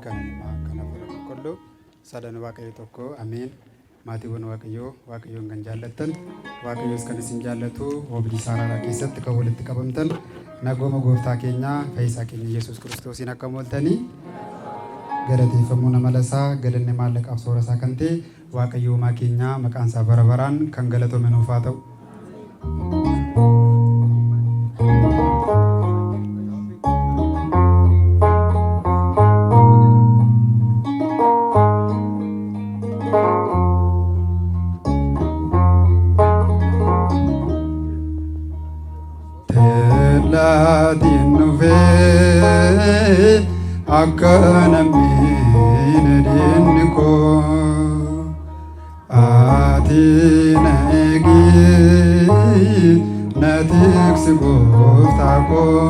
kanuma kana fura qulqulluu sadan waaqayyo tokko amiin. Maatiiwwan waaqayyoon kan jaallattan waaqayyoos kan isin jaallatu oobdii saaraadhaa keessatti kan walitti qabamtan nagooma gooftaa keenyaa fayyisaa keenya Yesuus Kiristoosiin akka mooltanii galateeffamuu nama lasaa galanni maallaqaaf soora isaa kan ta'e waaqayyo uumaa keenyaa maqaan isaa bara baraan kan galatoomu nuuf haa ta'u. Akkana miidhagni koo ati na eegi na tiksi gooftaa koo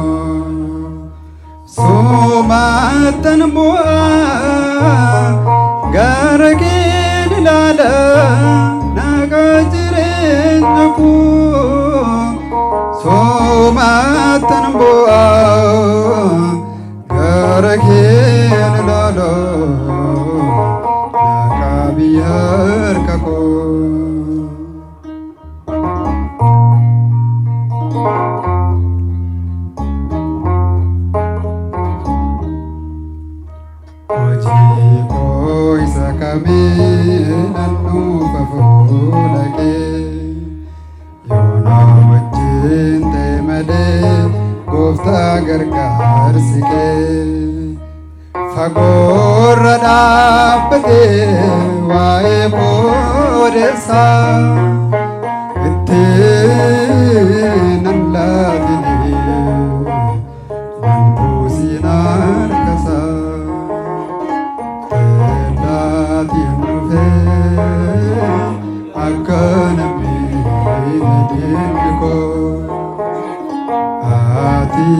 soomatan bu'aa gara keen ilaala nagaa jireenya koo soomatan bu'aa Rakheen lalo nakabiyar kako Oji ko isa kami nanu kafulake Yona wajin temade Gofta gargar sike Fagorra dhaabbate waa'ee boodessa ittiin nan laatine nan buusin harkasa teellaatiin dhufe akka namni diinni koo ati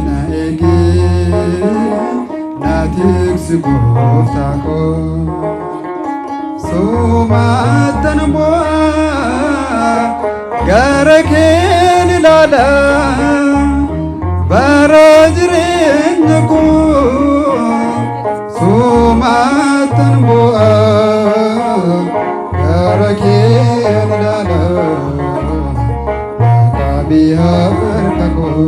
na eegee Natiksi gooftaa koo soomatan bu'aa gara keen ilaala bara jireenya koo soomatan bu'aa gara keen ilaala naqabii harka koo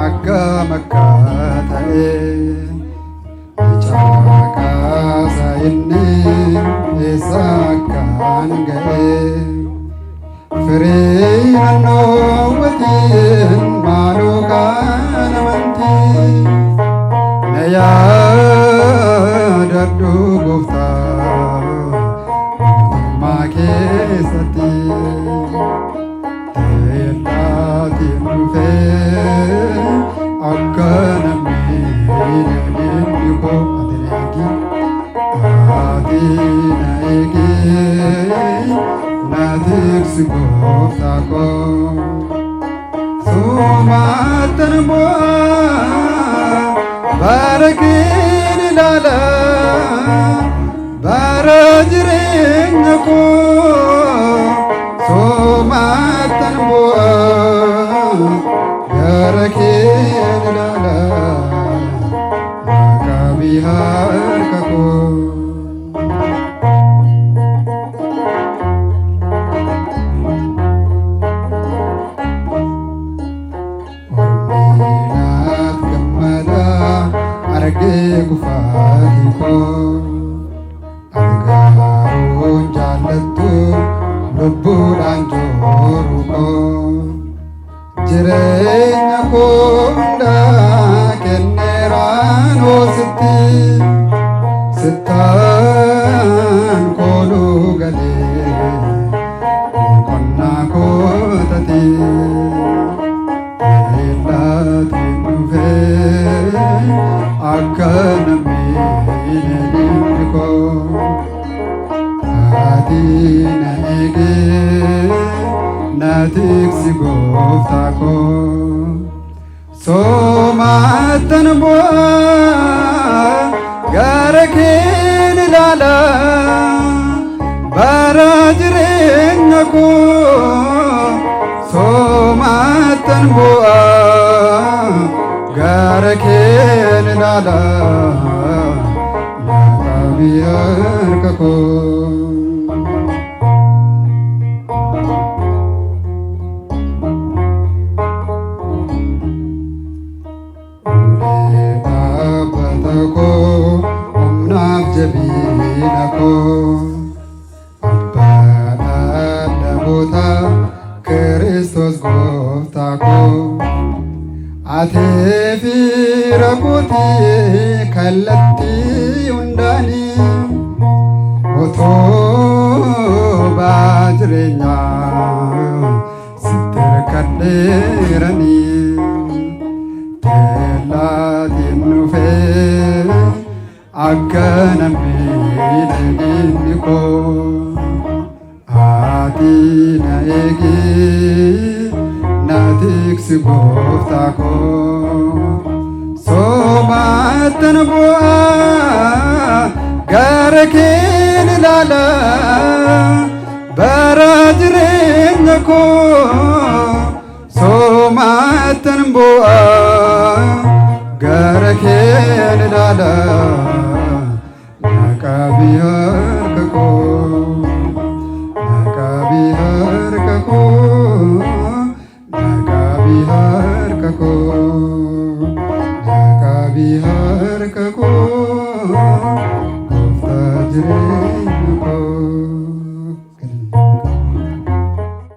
Akka ta'e ijaakaasa inni eessa akkaan ga'e firee naannoowwatiin maaloo kaan amantii na yaadadhu gooftaa mootummaa keessatti teellaatiin dhufee akka namni diinni koo ati na eegee na tiksi gooftaa koo soomatan bu'aa bara keen ilaala bara jireenya koo soomatan bu'aa gara keen ilaala naqabii harka koo ormiinaat gammada argee kufaatii koo argaaruun jaallattu lubbuudhaan jooru koo jireenya koo hundaa kenneeraan hoositti sittaan kooluu galee boqonnaa kootati teellaatiin dhufee akka namni diinni koo ati na eegee na tiksi gooftaa koo soomatan bu'aa gara keen ilaala bara jireenya koo soomatan bu'a gara kee ilaala laqabii harka koo. Ulee dhaabbata koo humnaaf jabiina koo abbaa dhaabota Kiristoos gooftaa koo. Atee fi rakkootii kallattii hundaanii otoo baa jireenyaa sitti hirkadheeranii teellaatiin dhufee akka namni inni koo ati na eegee. Natiksi gooftaa koo soomatan bu'a gara kee ilaala bara jireenya koo soomatan bu'a gara kee ilaala laqabii